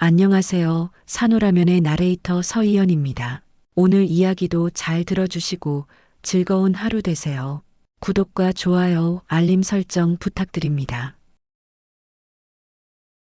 안녕하세요. 산호라면의 나레이터 서희연입니다. 오늘 이야기도 잘 들어주시고 즐거운 하루 되세요. 구독과 좋아요, 알림 설정 부탁드립니다.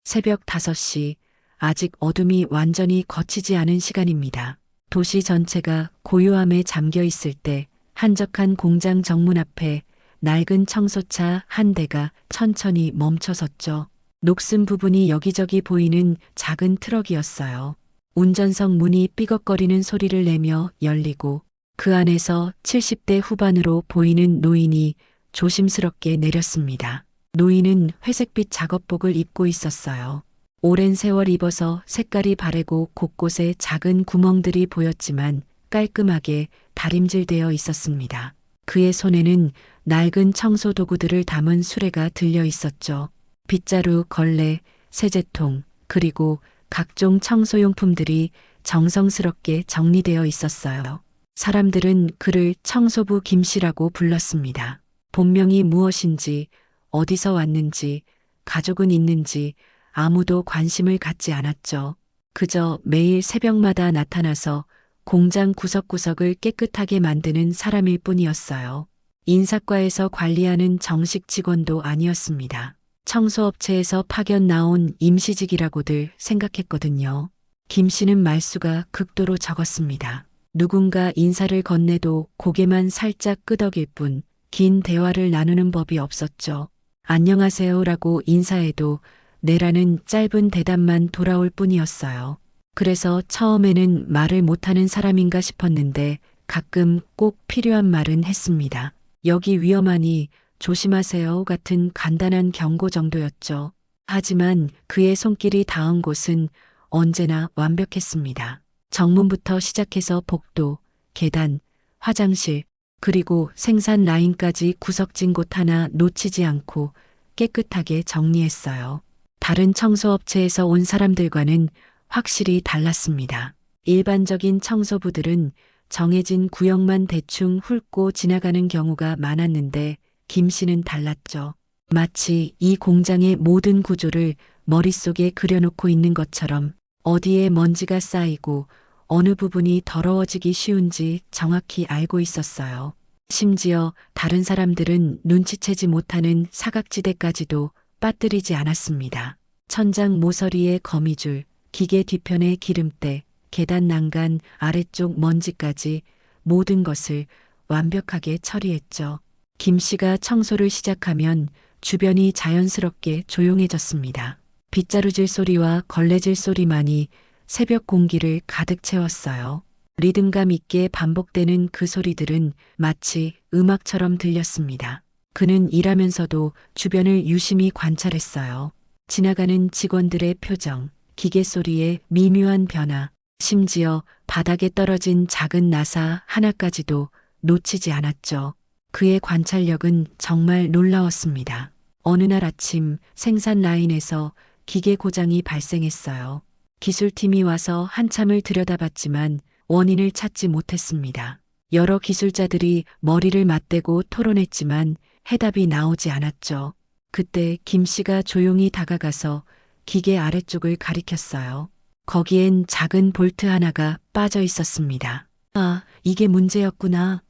새벽 5시, 아직 어둠이 완전히 걷히지 않은 시간입니다. 도시 전체가 고요함에 잠겨 있을 때 한적한 공장 정문 앞에 낡은 청소차 한 대가 천천히 멈춰섰죠. 녹슨 부분이 여기저기 보이는 작은 트럭이었어요. 운전석 문이 삐걱거리는 소리를 내며 열리고 그 안에서 70대 후반으로 보이는 노인이 조심스럽게 내렸습니다. 노인은 회색빛 작업복을 입고 있었어요. 오랜 세월 입어서 색깔이 바래고 곳곳에 작은 구멍들이 보였지만 깔끔하게 다림질되어 있었습니다. 그의 손에는 낡은 청소 도구들을 담은 수레가 들려 있었죠. 빗자루, 걸레, 세제통, 그리고 각종 청소용품들이 정성스럽게 정리되어 있었어요. 사람들은 그를 청소부 김씨라고 불렀습니다. 본명이 무엇인지, 어디서 왔는지, 가족은 있는지 아무도 관심을 갖지 않았죠. 그저 매일 새벽마다 나타나서 공장 구석구석을 깨끗하게 만드는 사람일 뿐이었어요. 인사과에서 관리하는 정식 직원도 아니었습니다. 청소업체에서 파견 나온 임시직이라고들 생각했거든요. 김 씨는 말수가 극도로 적었습니다. 누군가 인사를 건네도 고개만 살짝 끄덕일 뿐 긴 대화를 나누는 법이 없었죠. 안녕하세요라고 인사해도 네라는 짧은 대답만 돌아올 뿐이었어요. 그래서 처음에는 말을 못하는 사람인가 싶었는데 가끔 꼭 필요한 말은 했습니다. 여기 위험하니 조심하세요 같은 간단한 경고 정도였죠. 하지만 그의 손길이 닿은 곳은 언제나 완벽했습니다. 정문부터 시작해서 복도, 계단, 화장실, 그리고 생산 라인까지 구석진 곳 하나 놓치지 않고 깨끗하게 정리했어요. 다른 청소업체에서 온 사람들과는 확실히 달랐습니다. 일반적인 청소부들은 정해진 구역만 대충 훑고 지나가는 경우가 많았는데 김 씨는 달랐죠. 마치 이 공장의 모든 구조를 머릿속에 그려놓고 있는 것처럼 어디에 먼지가 쌓이고 어느 부분이 더러워지기 쉬운지 정확히 알고 있었어요. 심지어 다른 사람들은 눈치채지 못하는 사각지대까지도 빠뜨리지 않았습니다. 천장 모서리의 거미줄, 기계 뒤편의 기름때, 계단 난간 아래쪽 먼지까지 모든 것을 완벽하게 처리했죠. 김 씨가 청소를 시작하면 주변이 자연스럽게 조용해졌습니다. 빗자루질 소리와 걸레질 소리만이 새벽 공기를 가득 채웠어요. 리듬감 있게 반복되는 그 소리들은 마치 음악처럼 들렸습니다. 그는 일하면서도 주변을 유심히 관찰했어요. 지나가는 직원들의 표정, 기계 소리의 미묘한 변화, 심지어 바닥에 떨어진 작은 나사 하나까지도 놓치지 않았죠. 그의 관찰력은 정말 놀라웠습니다. 어느 날 아침 생산 라인에서 기계 고장이 발생했어요. 기술팀이 와서 한참을 들여다봤지만 원인을 찾지 못했습니다. 여러 기술자들이 머리를 맞대고 토론했지만 해답이 나오지 않았죠. 그때 김 씨가 조용히 다가가서 기계 아래쪽을 가리켰어요. 거기엔 작은 볼트 하나가 빠져 있었습니다. 아, 이게 문제였구나.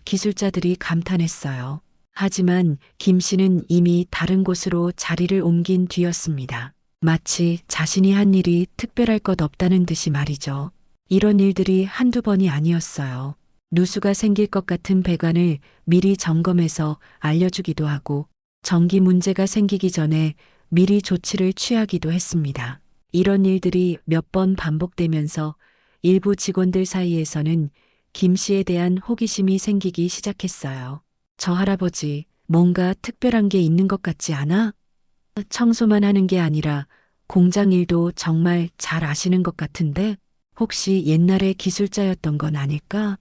기술자들이 감탄했어요. 하지만 김 씨는 이미 다른 곳으로 자리를 옮긴 뒤였습니다. 마치 자신이 한 일이 특별할 것 없다는 듯이 말이죠. 이런 일들이 한두 번이 아니었어요. 누수가 생길 것 같은 배관을 미리 점검해서 알려주기도 하고 전기 문제가 생기기 전에 미리 조치를 취하기도 했습니다. 이런 일들이 몇 번 반복되면서 일부 직원들 사이에서는 김 씨에 대한 호기심이 생기기 시작했어요. 저 할아버지 뭔가 특별한 게 있는 것 같지 않아? 청소만 하는 게 아니라 공장 일도 정말 잘 아시는 것 같은데 혹시 옛날에 기술자였던 건 아닐까?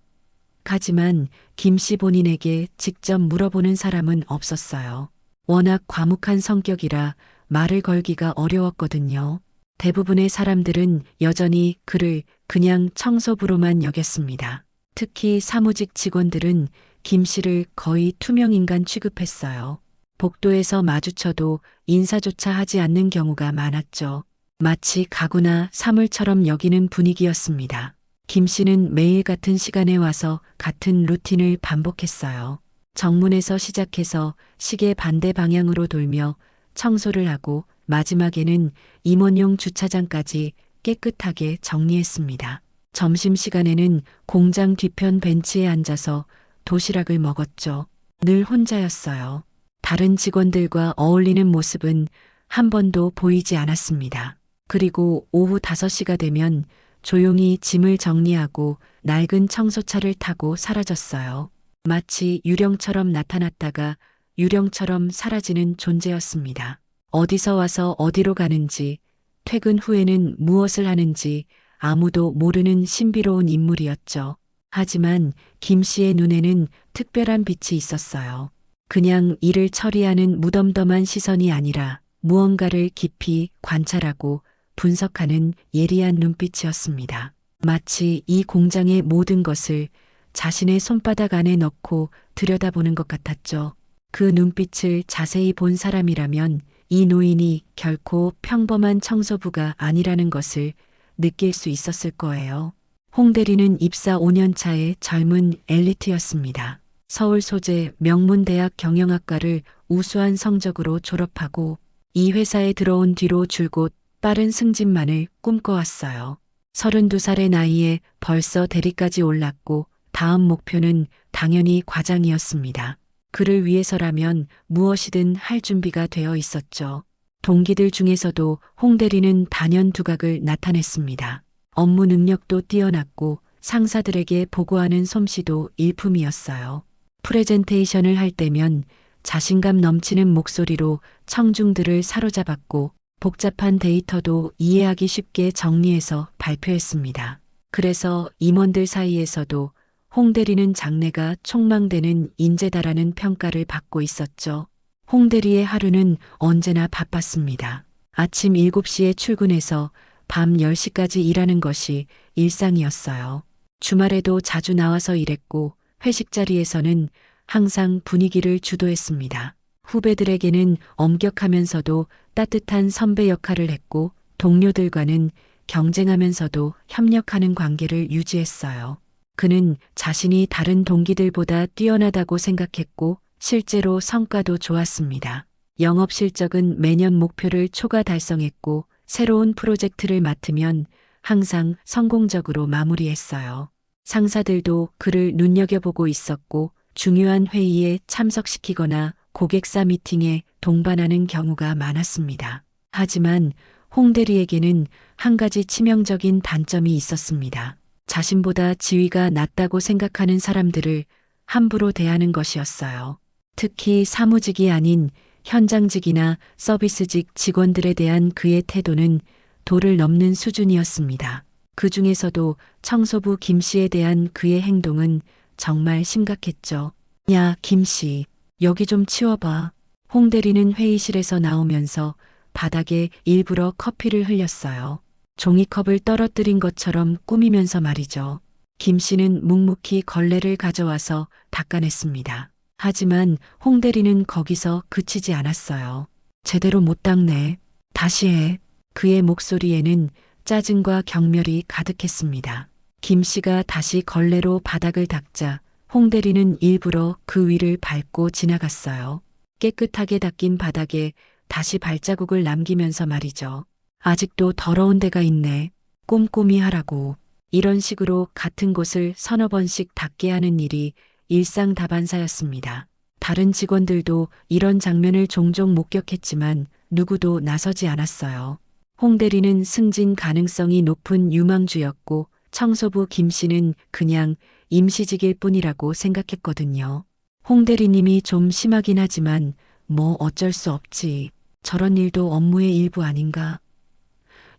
하지만 김 씨 본인에게 직접 물어보는 사람은 없었어요. 워낙 과묵한 성격이라 말을 걸기가 어려웠거든요. 대부분의 사람들은 여전히 그를 그냥 청소부로만 여겼습니다. 특히 사무직 직원들은 김 씨를 거의 투명인간 취급했어요. 복도에서 마주쳐도 인사조차 하지 않는 경우가 많았죠. 마치 가구나 사물처럼 여기는 분위기였습니다. 김 씨는 매일 같은 시간에 와서 같은 루틴을 반복했어요. 정문에서 시작해서 시계 반대 방향으로 돌며 청소를 하고 마지막에는 임원용 주차장까지 깨끗하게 정리했습니다. 점심시간에는 공장 뒤편 벤치에 앉아서 도시락을 먹었죠. 늘 혼자였어요. 다른 직원들과 어울리는 모습은 한 번도 보이지 않았습니다. 그리고 오후 5시가 되면 조용히 짐을 정리하고 낡은 청소차를 타고 사라졌어요. 마치 유령처럼 나타났다가 유령처럼 사라지는 존재였습니다. 어디서 와서 어디로 가는지, 퇴근 후에는 무엇을 하는지 아무도 모르는 신비로운 인물이었죠. 하지만 김 씨의 눈에는 특별한 빛이 있었어요. 그냥 일을 처리하는 무덤덤한 시선이 아니라 무언가를 깊이 관찰하고 분석하는 예리한 눈빛이었습니다. 마치 이 공장의 모든 것을 자신의 손바닥 안에 넣고 들여다보는 것 같았죠. 그 눈빛을 자세히 본 사람이라면 이 노인이 결코 평범한 청소부가 아니라는 것을 느낄 수 있었을 거예요. 홍 대리는 입사 5년 차의 젊은 엘리트였습니다. 서울 소재 명문대학 경영학과를 우수한 성적으로 졸업하고 이 회사에 들어온 뒤로 줄곧 빠른 승진만을 꿈꿔왔어요. 32살의 나이에 벌써 대리까지 올랐고 다음 목표는 당연히 과장이었습니다. 그를 위해서라면 무엇이든 할 준비가 되어 있었죠. 동기들 중에서도 홍 대리는 단연 두각을 나타냈습니다. 업무 능력도 뛰어났고 상사들에게 보고하는 솜씨도 일품이었어요. 프레젠테이션을 할 때면 자신감 넘치는 목소리로 청중들을 사로잡았고 복잡한 데이터도 이해하기 쉽게 정리해서 발표했습니다. 그래서 임원들 사이에서도 홍 대리는 장래가 촉망되는 인재다라는 평가를 받고 있었죠. 홍 대리의 하루는 언제나 바빴습니다. 아침 7시에 출근해서 밤 10시까지 일하는 것이 일상이었어요. 주말에도 자주 나와서 일했고 회식 자리에서는 항상 분위기를 주도했습니다. 후배들에게는 엄격하면서도 따뜻한 선배 역할을 했고 동료들과는 경쟁하면서도 협력하는 관계를 유지했어요. 그는 자신이 다른 동기들보다 뛰어나다고 생각했고 실제로 성과도 좋았습니다. 영업 실적은 매년 목표를 초과 달성했고 새로운 프로젝트를 맡으면 항상 성공적으로 마무리했어요. 상사들도 그를 눈여겨보고 있었고 중요한 회의에 참석시키거나 고객사 미팅에 동반하는 경우가 많았습니다. 하지만 홍 대리에게는 한 가지 치명적인 단점이 있었습니다. 자신보다 지위가 낮다고 생각하는 사람들을 함부로 대하는 것이었어요. 특히 사무직이 아닌 현장직이나 서비스직 직원들에 대한 그의 태도는 도를 넘는 수준이었습니다. 그 중에서도 청소부 김 씨에 대한 그의 행동은 정말 심각했죠. 야, 김 씨, 여기 좀 치워봐. 홍 대리는 회의실에서 나오면서 바닥에 일부러 커피를 흘렸어요. 종이컵을 떨어뜨린 것처럼 꾸미면서 말이죠. 김 씨는 묵묵히 걸레를 가져와서 닦아냈습니다. 하지만 홍 대리는 거기서 그치지 않았어요. 제대로 못 닦네. 다시 해. 그의 목소리에는 짜증과 경멸이 가득했습니다. 김 씨가 다시 걸레로 바닥을 닦자 홍 대리는 일부러 그 위를 밟고 지나갔어요. 깨끗하게 닦인 바닥에 다시 발자국을 남기면서 말이죠. 아직도 더러운 데가 있네. 꼼꼼히 하라고. 이런 식으로 같은 곳을 서너 번씩 닦게 하는 일이 일상 다반사였습니다. 다른 직원들도 이런 장면을 종종 목격했지만 누구도 나서지 않았어요. 홍 대리는 승진 가능성이 높은 유망주였고 청소부 김 씨는 그냥 임시직일 뿐이라고 생각했거든요. 홍 대리님이 좀 심하긴 하지만 뭐 어쩔 수 없지. 저런 일도 업무의 일부 아닌가.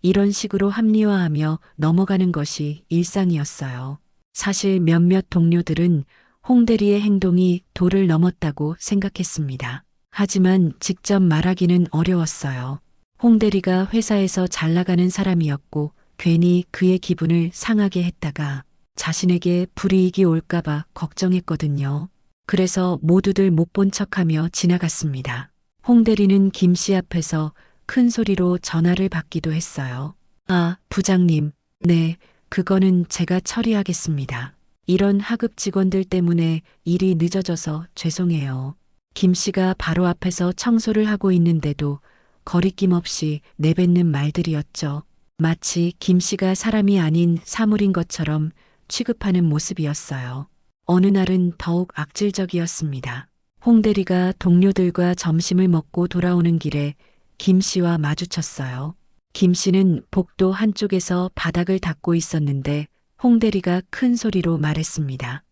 이런 식으로 합리화하며 넘어가는 것이 일상이었어요. 사실 몇몇 동료들은 홍 대리의 행동이 도를 넘었다고 생각했습니다. 하지만 직접 말하기는 어려웠어요. 홍 대리가 회사에서 잘 나가는 사람이었고 괜히 그의 기분을 상하게 했다가 자신에게 불이익이 올까봐 걱정했거든요. 그래서 모두들 못 본 척하며 지나갔습니다. 홍 대리는 김 씨 앞에서 큰 소리로 전화를 받기도 했어요. 아, 부장님. 네, 그거는 제가 처리하겠습니다. 이런 하급 직원들 때문에 일이 늦어져서 죄송해요. 김 씨가 바로 앞에서 청소를 하고 있는데도 거리낌 없이 내뱉는 말들이었죠. 마치 김 씨가 사람이 아닌 사물인 것처럼 취급하는 모습이었어요. 어느 날은 더욱 악질적이었습니다. 홍 대리가 동료들과 점심을 먹고 돌아오는 길에 김 씨와 마주쳤어요. 김 씨는 복도 한쪽에서 바닥을 닦고 있었는데 홍 대리가 큰 소리로 말했습니다.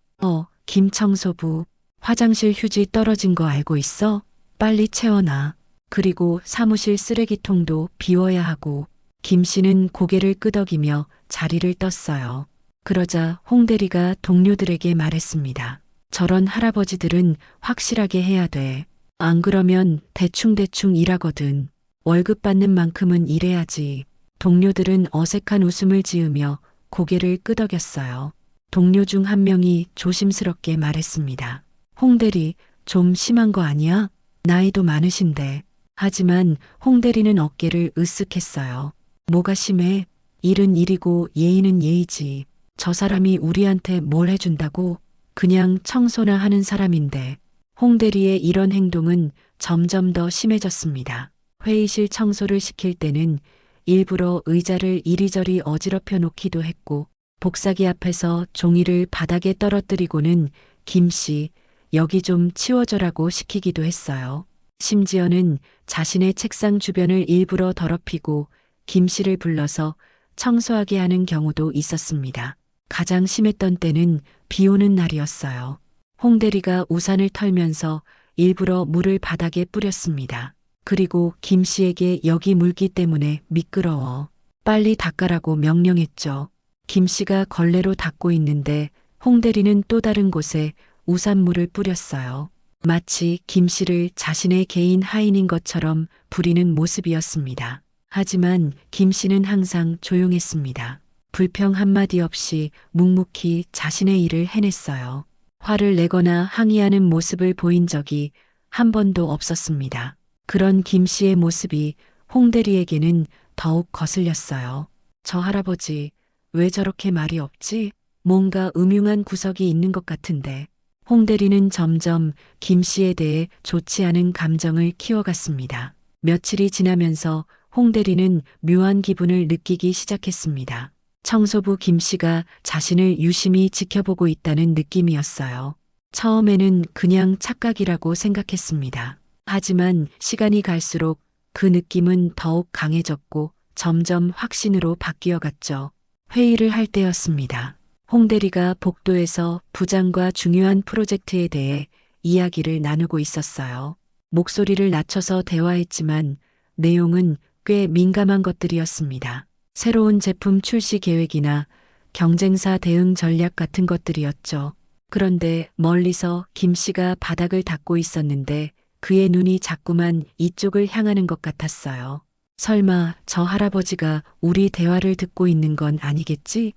김 청소부, 화장실 휴지 떨어진 거 알고 있어? 빨리 채워놔. 그리고 사무실 쓰레기통도 비워야 하고. 김 씨는 고개를 끄덕이며 자리를 떴어요. 그러자 홍 대리가 동료들에게 말했습니다. 저런 할아버지들은 확실하게 해야 돼. 안 그러면 대충대충 일하거든. 월급 받는 만큼은 일해야지. 동료들은 어색한 웃음을 지으며 고개를 끄덕였어요. 동료 중 한 명이 조심스럽게 말했습니다. 홍 대리, 좀 심한 거 아니야? 나이도 많으신데. 하지만 홍 대리는 어깨를 으쓱했어요. 뭐가 심해? 일은 일이고 예의는 예의지. 저 사람이 우리한테 뭘 해준다고? 그냥 청소나 하는 사람인데. 홍 대리의 이런 행동은 점점 더 심해졌습니다. 회의실 청소를 시킬 때는 일부러 의자를 이리저리 어지럽혀 놓기도 했고, 복사기 앞에서 종이를 바닥에 떨어뜨리고는 김 씨, 여기 좀 치워줘라고 시키기도 했어요. 심지어는 자신의 책상 주변을 일부러 더럽히고 김 씨를 불러서 청소하게 하는 경우도 있었습니다. 가장 심했던 때는 비 오는 날이었어요. 홍 대리가 우산을 털면서 일부러 물을 바닥에 뿌렸습니다. 그리고 김 씨에게 여기 물기 때문에 미끄러워. 빨리 닦아라고 명령했죠. 김 씨가 걸레로 닦고 있는데 홍 대리는 또 다른 곳에 우산물을 뿌렸어요. 마치 김 씨를 자신의 개인 하인인 것처럼 부리는 모습이었습니다. 하지만 김 씨는 항상 조용했습니다. 불평 한마디 없이 묵묵히 자신의 일을 해냈어요. 화를 내거나 항의하는 모습을 보인 적이 한 번도 없었습니다. 그런 김 씨의 모습이 홍 대리에게는 더욱 거슬렸어요. 저 할아버지, 왜 저렇게 말이 없지? 뭔가 음흉한 구석이 있는 것 같은데. 홍 대리는 점점 김 씨에 대해 좋지 않은 감정을 키워갔습니다. 며칠이 지나면서 홍 대리는 묘한 기분을 느끼기 시작했습니다. 청소부 김 씨가 자신을 유심히 지켜보고 있다는 느낌이었어요. 처음에는 그냥 착각이라고 생각했습니다. 하지만 시간이 갈수록 그 느낌은 더욱 강해졌고 점점 확신으로 바뀌어갔죠. 회의를 할 때였습니다. 홍 대리가 복도에서 부장과 중요한 프로젝트에 대해 이야기를 나누고 있었어요. 목소리를 낮춰서 대화했지만 내용은 꽤 민감한 것들이었습니다. 새로운 제품 출시 계획이나 경쟁사 대응 전략 같은 것들이었죠. 그런데 멀리서 김 씨가 바닥을 닦고 있었는데 그의 눈이 자꾸만 이쪽을 향하는 것 같았어요. 설마 저 할아버지가 우리 대화를 듣고 있는 건 아니겠지?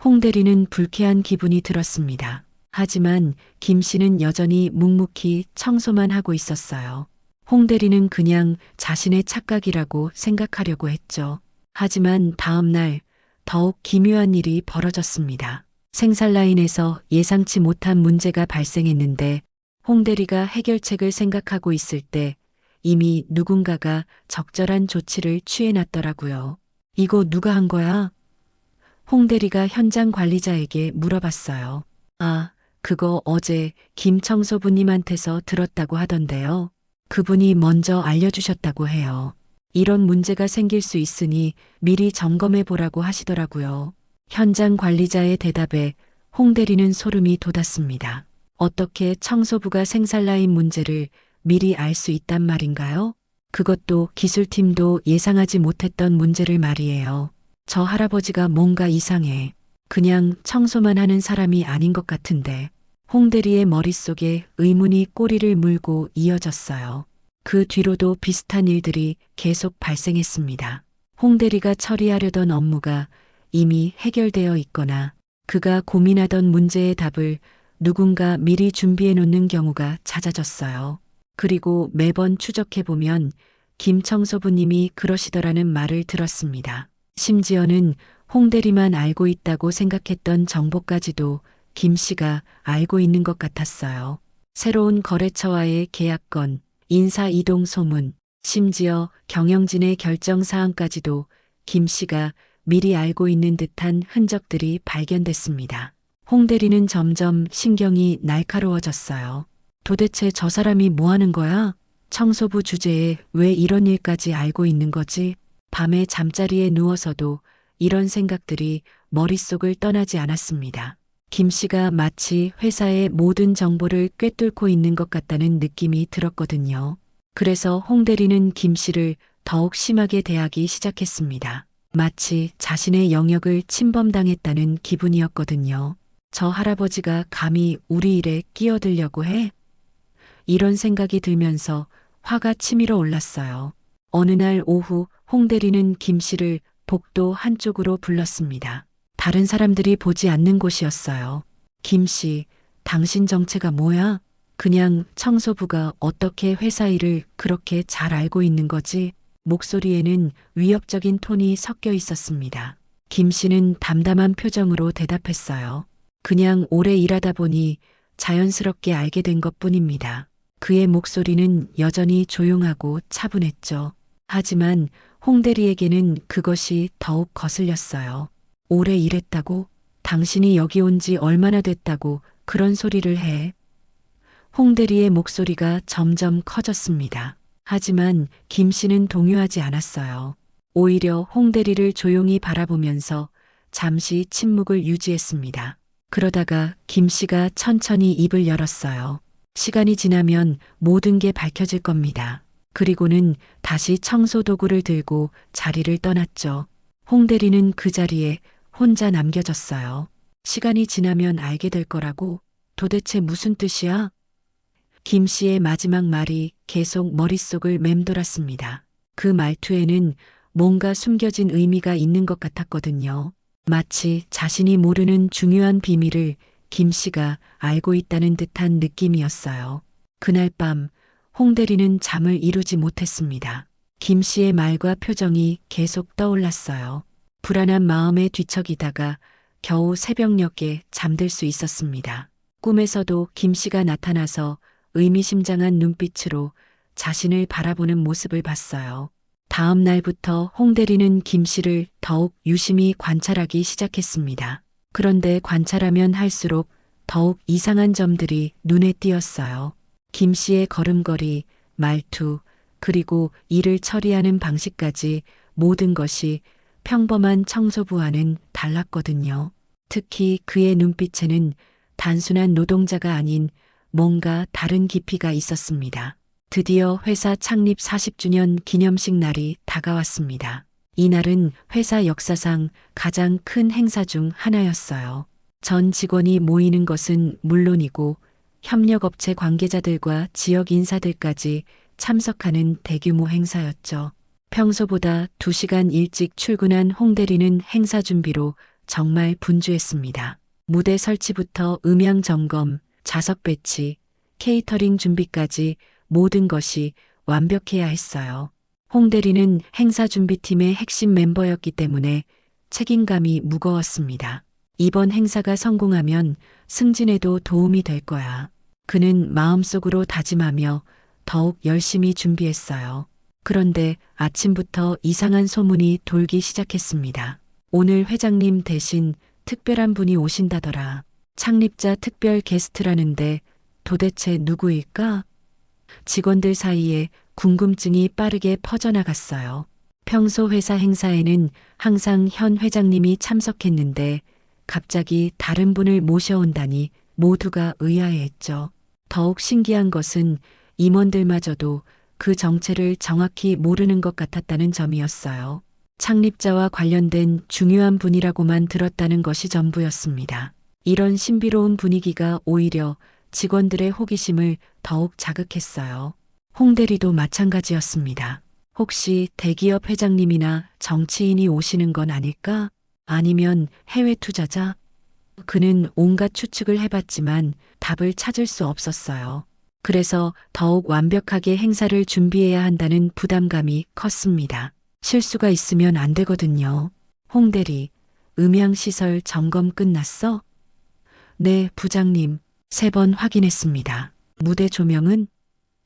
홍 대리는 불쾌한 기분이 들었습니다. 하지만 김 씨는 여전히 묵묵히 청소만 하고 있었어요. 홍 대리는 그냥 자신의 착각이라고 생각하려고 했죠. 하지만 다음 날 더욱 기묘한 일이 벌어졌습니다. 생산 라인에서 예상치 못한 문제가 발생했는데 홍 대리가 해결책을 생각하고 있을 때 이미 누군가가 적절한 조치를 취해놨더라고요. 이거 누가 한 거야? 홍 대리가 현장 관리자에게 물어봤어요. 아, 그거 어제 김 청소부님한테서 들었다고 하던데요. 그분이 먼저 알려주셨다고 해요. 이런 문제가 생길 수 있으니 미리 점검해 보라고 하시더라고요. 현장 관리자의 대답에 홍 대리는 소름이 돋았습니다. 어떻게 청소부가 생산라인 문제를 미리 알 수 있단 말인가요? 그것도 기술팀도 예상하지 못했던 문제를 말이에요. 저 할아버지가 뭔가 이상해. 그냥 청소만 하는 사람이 아닌 것 같은데. 홍 대리의 머릿속에 의문이 꼬리를 물고 이어졌어요. 그 뒤로도 비슷한 일들이 계속 발생했습니다. 홍 대리가 처리하려던 업무가 이미 해결되어 있거나 그가 고민하던 문제의 답을 누군가 미리 준비해 놓는 경우가 잦아졌어요. 그리고 매번 추적해 보면 김청소부님이 그러시더라는 말을 들었습니다. 심지어는 홍 대리만 알고 있다고 생각했던 정보까지도 김 씨가 알고 있는 것 같았어요. 새로운 거래처와의 계약건, 인사 이동 소문, 심지어 경영진의 결정 사항까지도 김 씨가 미리 알고 있는 듯한 흔적들이 발견됐습니다. 홍 대리는 점점 신경이 날카로워졌어요. 도대체 저 사람이 뭐 하는 거야? 청소부 주제에 왜 이런 일까지 알고 있는 거지? 밤에 잠자리에 누워서도 이런 생각들이 머릿속을 떠나지 않았습니다. 김 씨가 마치 회사의 모든 정보를 꿰뚫고 있는 것 같다는 느낌이 들었거든요. 그래서 홍 대리는 김 씨를 더욱 심하게 대하기 시작했습니다. 마치 자신의 영역을 침범당했다는 기분이었거든요. 저 할아버지가 감히 우리 일에 끼어들려고 해? 이런 생각이 들면서 화가 치밀어 올랐어요. 어느 날 오후 홍 대리는 김 씨를 복도 한쪽으로 불렀습니다. 다른 사람들이 보지 않는 곳이었어요. 김 씨, 당신 정체가 뭐야? 그냥 청소부가 어떻게 회사 일을 그렇게 잘 알고 있는 거지? 목소리에는 위협적인 톤이 섞여 있었습니다. 김 씨는 담담한 표정으로 대답했어요. 그냥 오래 일하다 보니 자연스럽게 알게 된 것뿐입니다. 그의 목소리는 여전히 조용하고 차분했죠. 하지만 홍 대리에게는 그것이 더욱 거슬렸어요. 오래 일했다고? 당신이 여기 온 지 얼마나 됐다고 그런 소리를 해? 홍 대리의 목소리가 점점 커졌습니다. 하지만 김 씨는 동요하지 않았어요. 오히려 홍 대리를 조용히 바라보면서 잠시 침묵을 유지했습니다. 그러다가 김 씨가 천천히 입을 열었어요. 시간이 지나면 모든 게 밝혀질 겁니다. 그리고는 다시 청소 도구를 들고 자리를 떠났죠. 홍 대리는 그 자리에 혼자 남겨졌어요. 시간이 지나면 알게 될 거라고? 도대체 무슨 뜻이야? 김 씨의 마지막 말이 계속 머릿속을 맴돌았습니다. 그 말투에는 뭔가 숨겨진 의미가 있는 것 같았거든요. 마치 자신이 모르는 중요한 비밀을 김 씨가 알고 있다는 듯한 느낌이었어요. 그날 밤 홍 대리는 잠을 이루지 못했습니다. 김 씨의 말과 표정이 계속 떠올랐어요. 불안한 마음에 뒤척이다가 겨우 새벽녘에 잠들 수 있었습니다. 꿈에서도 김 씨가 나타나서 의미심장한 눈빛으로 자신을 바라보는 모습을 봤어요. 다음 날부터 홍 대리는 김 씨를 더욱 유심히 관찰하기 시작했습니다. 그런데 관찰하면 할수록 더욱 이상한 점들이 눈에 띄었어요. 김 씨의 걸음걸이, 말투, 그리고 일을 처리하는 방식까지 모든 것이 평범한 청소부와는 달랐거든요. 특히 그의 눈빛에는 단순한 노동자가 아닌 뭔가 다른 깊이가 있었습니다. 드디어 회사 창립 40주년 기념식 날이 다가왔습니다. 이날은 회사 역사상 가장 큰 행사 중 하나였어요. 전 직원이 모이는 것은 물론이고 협력업체 관계자들과 지역 인사들까지 참석하는 대규모 행사였죠. 평소보다 2시간 일찍 출근한 홍 대리는 행사 준비로 정말 분주했습니다. 무대 설치부터 음향 점검, 좌석 배치, 케이터링 준비까지 모든 것이 완벽해야 했어요. 홍 대리는 행사 준비팀의 핵심 멤버였기 때문에 책임감이 무거웠습니다. 이번 행사가 성공하면 승진에도 도움이 될 거야. 그는 마음속으로 다짐하며 더욱 열심히 준비했어요. 그런데 아침부터 이상한 소문이 돌기 시작했습니다. 오늘 회장님 대신 특별한 분이 오신다더라. 창립자 특별 게스트라는데 도대체 누구일까? 직원들 사이에 궁금증이 빠르게 퍼져나갔어요. 평소 회사 행사에는 항상 현 회장님이 참석했는데 갑자기 다른 분을 모셔온다니 모두가 의아해했죠. 더욱 신기한 것은 임원들마저도 그 정체를 정확히 모르는 것 같았다는 점이었어요. 창립자와 관련된 중요한 분이라고만 들었다는 것이 전부였습니다. 이런 신비로운 분위기가 오히려 직원들의 호기심을 더욱 자극했어요. 홍 대리도 마찬가지였습니다. 혹시 대기업 회장님이나 정치인이 오시는 건 아닐까? 아니면 해외 투자자? 그는 온갖 추측을 해봤지만 답을 찾을 수 없었어요. 그래서 더욱 완벽하게 행사를 준비해야 한다는 부담감이 컸습니다. 실수가 있으면 안 되거든요. 홍 대리, 음향시설 점검 끝났어? 네, 부장님. 3번 확인했습니다. 무대 조명은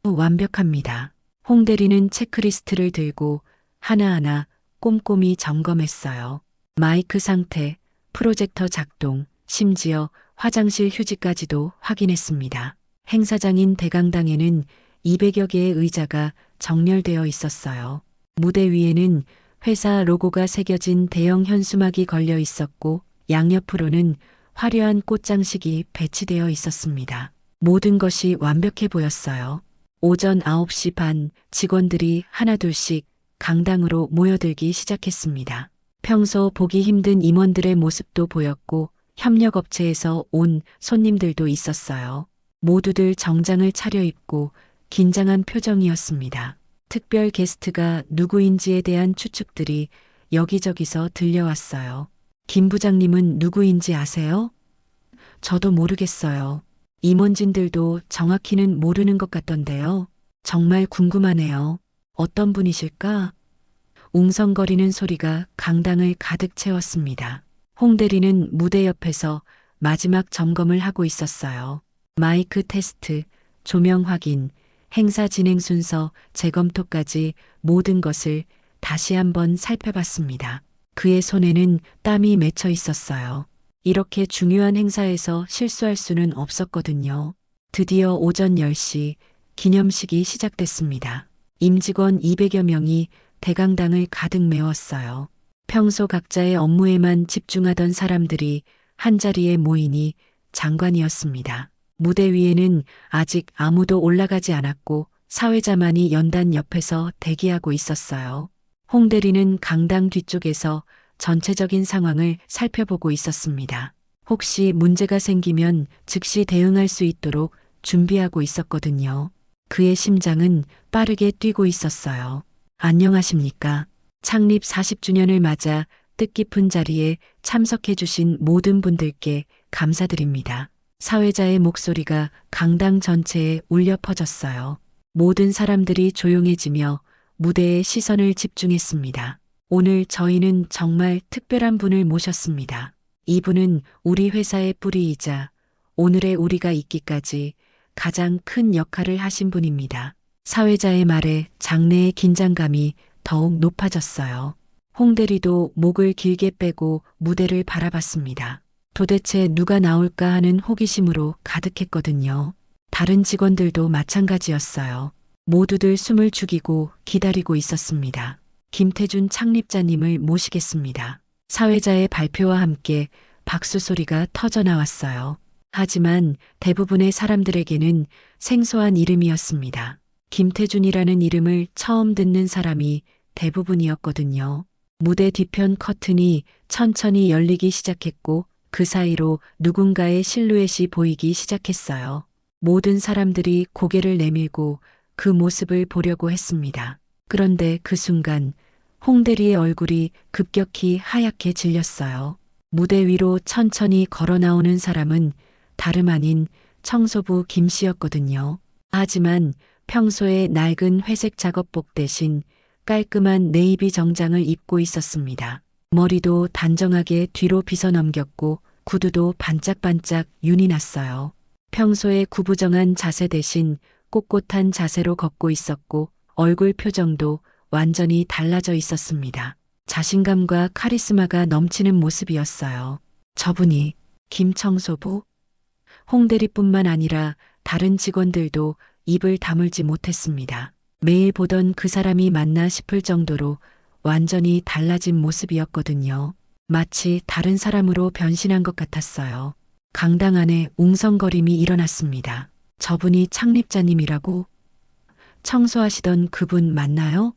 완벽합니다. 홍 대리는 체크리스트를 들고 하나하나 꼼꼼히 점검했어요. 마이크 상태, 프로젝터 작동, 심지어 화장실 휴지까지도 확인했습니다. 행사장인 대강당에는 200여 개의 의자가 정렬되어 있었어요. 무대 위에는 회사 로고가 새겨진 대형 현수막이 걸려 있었고 양옆으로는 화려한 꽃장식이 배치되어 있었습니다. 모든 것이 완벽해 보였어요. 오전 9시 반 직원들이 하나둘씩 강당으로 모여들기 시작했습니다. 평소 보기 힘든 임원들의 모습도 보였고 협력업체에서 온 손님들도 있었어요. 모두들 정장을 차려입고 긴장한 표정이었습니다. 특별 게스트가 누구인지에 대한 추측들이 여기저기서 들려왔어요. 김 부장님은 누구인지 아세요? 저도 모르겠어요. 임원진들도 정확히는 모르는 것 같던데요. 정말 궁금하네요. 어떤 분이실까? 웅성거리는 소리가 강당을 가득 채웠습니다. 홍 대리는 무대 옆에서 마지막 점검을 하고 있었어요. 마이크 테스트, 조명 확인, 행사 진행 순서, 재검토까지 모든 것을 다시 한번 살펴봤습니다. 그의 손에는 땀이 맺혀 있었어요. 이렇게 중요한 행사에서 실수할 수는 없었거든요. 드디어 오전 10시 기념식이 시작됐습니다. 임직원 200여 명이 대강당을 가득 메웠어요. 평소 각자의 업무에만 집중하던 사람들이 한자리에 모이니 장관이었습니다. 무대 위에는 아직 아무도 올라가지 않았고 사회자만이 연단 옆에서 대기하고 있었어요. 홍 대리는 강당 뒤쪽에서 전체적인 상황을 살펴보고 있었습니다. 혹시 문제가 생기면 즉시 대응할 수 있도록 준비하고 있었거든요. 그의 심장은 빠르게 뛰고 있었어요. 안녕하십니까? 창립 40주년을 맞아 뜻깊은 자리에 참석해 주신 모든 분들께 감사드립니다. 사회자의 목소리가 강당 전체에 울려 퍼졌어요. 모든 사람들이 조용해지며 무대에 시선을 집중했습니다. 오늘 저희는 정말 특별한 분을 모셨습니다. 이분은 우리 회사의 뿌리이자 오늘의 우리가 있기까지 가장 큰 역할을 하신 분입니다. 사회자의 말에 장내의 긴장감이 더욱 높아졌어요. 홍 대리도 목을 길게 빼고 무대를 바라봤습니다. 도대체 누가 나올까 하는 호기심으로 가득했거든요. 다른 직원들도 마찬가지였어요. 모두들 숨을 죽이고 기다리고 있었습니다. 김태준 창립자님을 모시겠습니다. 사회자의 발표와 함께 박수 소리가 터져 나왔어요. 하지만 대부분의 사람들에게는 생소한 이름이었습니다. 김태준이라는 이름을 처음 듣는 사람이 대부분이었거든요. 무대 뒤편 커튼이 천천히 열리기 시작했고 그 사이로 누군가의 실루엣이 보이기 시작했어요. 모든 사람들이 고개를 내밀고 그 모습을 보려고 했습니다. 그런데 그 순간 홍 대리의 얼굴이 급격히 하얗게 질렸어요. 무대 위로 천천히 걸어 나오는 사람은 다름 아닌 청소부 김 씨였거든요. 하지만 평소에 낡은 회색 작업복 대신 깔끔한 네이비 정장을 입고 있었습니다. 머리도 단정하게 뒤로 빗어 넘겼고 구두도 반짝반짝 윤이 났어요. 평소에 구부정한 자세 대신 꼿꼿한 자세로 걷고 있었고 얼굴 표정도 완전히 달라져 있었습니다. 자신감과 카리스마가 넘치는 모습이었어요. 저분이 김청소부? 홍 대리뿐만 아니라 다른 직원들도 입을 다물지 못했습니다. 매일 보던 그 사람이 맞나 싶을 정도로 완전히 달라진 모습이었거든요. 마치 다른 사람으로 변신한 것 같았어요. 강당 안에 웅성거림이 일어났습니다. 저분이 창립자님이라고? 청소하시던 그분 맞나요?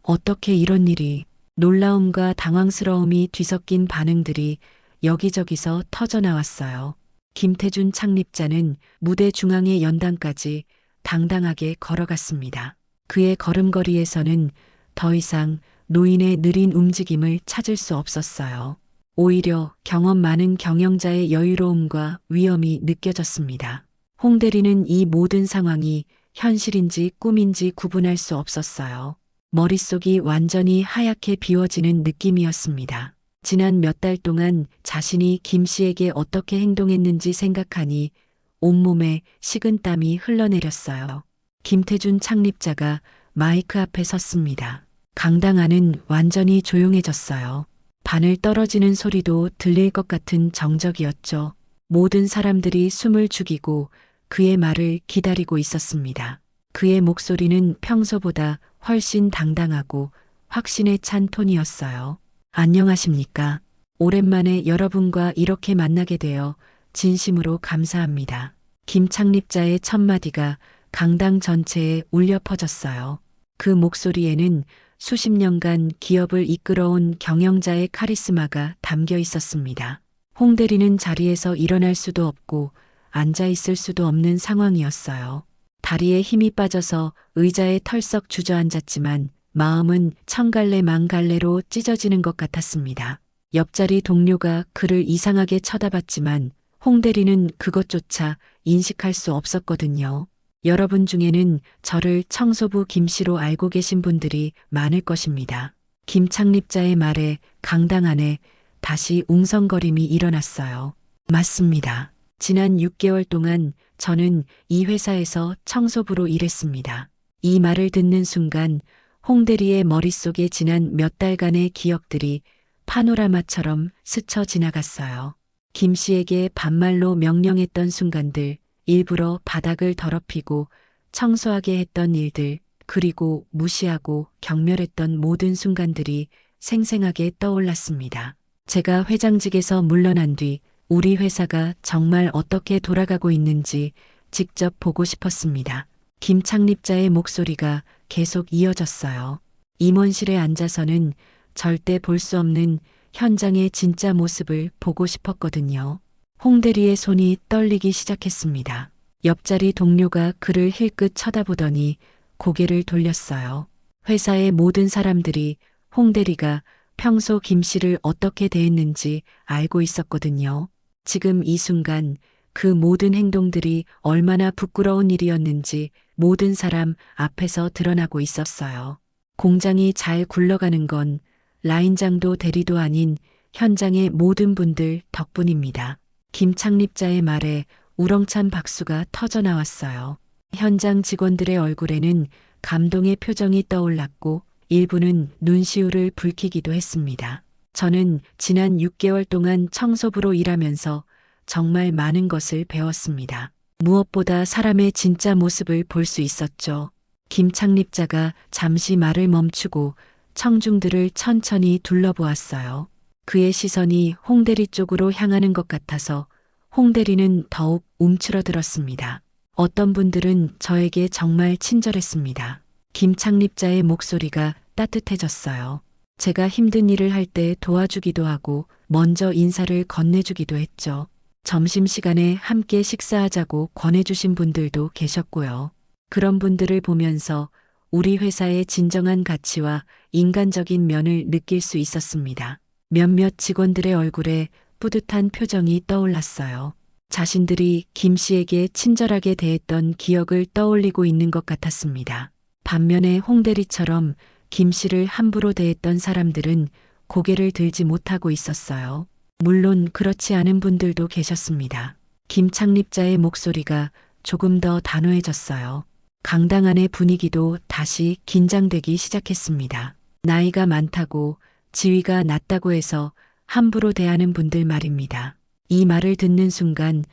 어떻게 이런 일이? 놀라움과 당황스러움이 뒤섞인 반응들이 여기저기서 터져 나왔어요. 김태준 창립자는 무대 중앙의 연단까지 당당하게 걸어갔습니다. 그의 걸음걸이에서는 더 이상 노인의 느린 움직임을 찾을 수 없었어요. 오히려 경험 많은 경영자의 여유로움과 위엄이 느껴졌습니다. 홍 대리는 이 모든 상황이 현실인지 꿈인지 구분할 수 없었어요. 머릿속이 완전히 하얗게 비워지는 느낌이었습니다. 지난 몇 달 동안 자신이 김 씨에게 어떻게 행동했는지 생각하니 온몸에 식은땀이 흘러내렸어요. 김태준 창립자가 마이크 앞에 섰습니다. 강당 안은 완전히 조용해졌어요. 바늘 떨어지는 소리도 들릴 것 같은 정적이었죠. 모든 사람들이 숨을 죽이고 그의 말을 기다리고 있었습니다. 그의 목소리는 평소보다 훨씬 당당하고 확신에 찬 톤이었어요. 안녕하십니까? 오랜만에 여러분과 이렇게 만나게 되어 진심으로 감사합니다. 김 창립자의 첫마디가 강당 전체에 울려 퍼졌어요. 그 목소리에는 수십 년간 기업을 이끌어온 경영자의 카리스마가 담겨 있었습니다. 홍 대리는 자리에서 일어날 수도 없고 앉아 있을 수도 없는 상황이었어요. 다리에 힘이 빠져서 의자에 털썩 주저앉았지만 마음은 천갈래 만갈래로 찢어지는 것 같았습니다. 옆자리 동료가 그를 이상하게 쳐다봤지만 홍 대리는 그것조차 인식할 수 없었거든요. 여러분 중에는 저를 청소부 김 씨로 알고 계신 분들이 많을 것입니다. 김 창립자의 말에 강당 안에 다시 웅성거림이 일어났어요. 맞습니다. 지난 6개월 동안 저는 이 회사에서 청소부로 일했습니다. 이 말을 듣는 순간 홍 대리의 머릿속에 지난 몇 달간의 기억들이 파노라마처럼 스쳐 지나갔어요. 김 씨에게 반말로 명령했던 순간들, 일부러 바닥을 더럽히고 청소하게 했던 일들, 그리고 무시하고 경멸했던 모든 순간들이 생생하게 떠올랐습니다. 제가 회장직에서 물러난 뒤 우리 회사가 정말 어떻게 돌아가고 있는지 직접 보고 싶었습니다. 김 창립자의 목소리가 계속 이어졌어요. 임원실에 앉아서는 절대 볼 수 없는 현장의 진짜 모습을 보고 싶었거든요. 홍 대리의 손이 떨리기 시작했습니다. 옆자리 동료가 그를 힐끗 쳐다보더니 고개를 돌렸어요. 회사의 모든 사람들이 홍 대리가 평소 김 씨를 어떻게 대했는지 알고 있었거든요. 지금 이 순간 그 모든 행동들이 얼마나 부끄러운 일이었는지 모든 사람 앞에서 드러나고 있었어요. 공장이 잘 굴러가는 건 라인장도 대리도 아닌 현장의 모든 분들 덕분입니다. 김 창립자의 말에 우렁찬 박수가 터져 나왔어요. 현장 직원들의 얼굴에는 감동의 표정이 떠올랐고 일부는 눈시울을 붉히기도 했습니다. 저는 지난 6개월 동안 청소부로 일하면서 정말 많은 것을 배웠습니다. 무엇보다 사람의 진짜 모습을 볼 수 있었죠. 김 창립자가 잠시 말을 멈추고 청중들을 천천히 둘러보았어요. 그의 시선이 홍 대리 쪽으로 향하는 것 같아서 홍 대리는 더욱 움츠러들었습니다. 어떤 분들은 저에게 정말 친절했습니다. 김 창립자의 목소리가 따뜻해졌어요. 제가 힘든 일을 할 때 도와주기도 하고 먼저 인사를 건네주기도 했죠. 점심시간에 함께 식사하자고 권해주신 분들도 계셨고요. 그런 분들을 보면서 우리 회사의 진정한 가치와 인간적인 면을 느낄 수 있었습니다. 몇몇 직원들의 얼굴에 뿌듯한 표정이 떠올랐어요. 자신들이 김 씨에게 친절하게 대했던 기억을 떠올리고 있는 것 같았습니다. 반면에 홍 대리처럼 김 씨를 함부로 대했던 사람들은 고개를 들지 못하고 있었어요. 물론 그렇지 않은 분들도 계셨습니다. 김 창립자의 목소리가 조금 더 단호해졌어요. 강당 안의 분위기도 다시 긴장되기 시작했습니다. 나이가 많다고 지위가 낮다고 해서 함부로 대하는 분들 말입니다. 이 말을 듣는 순간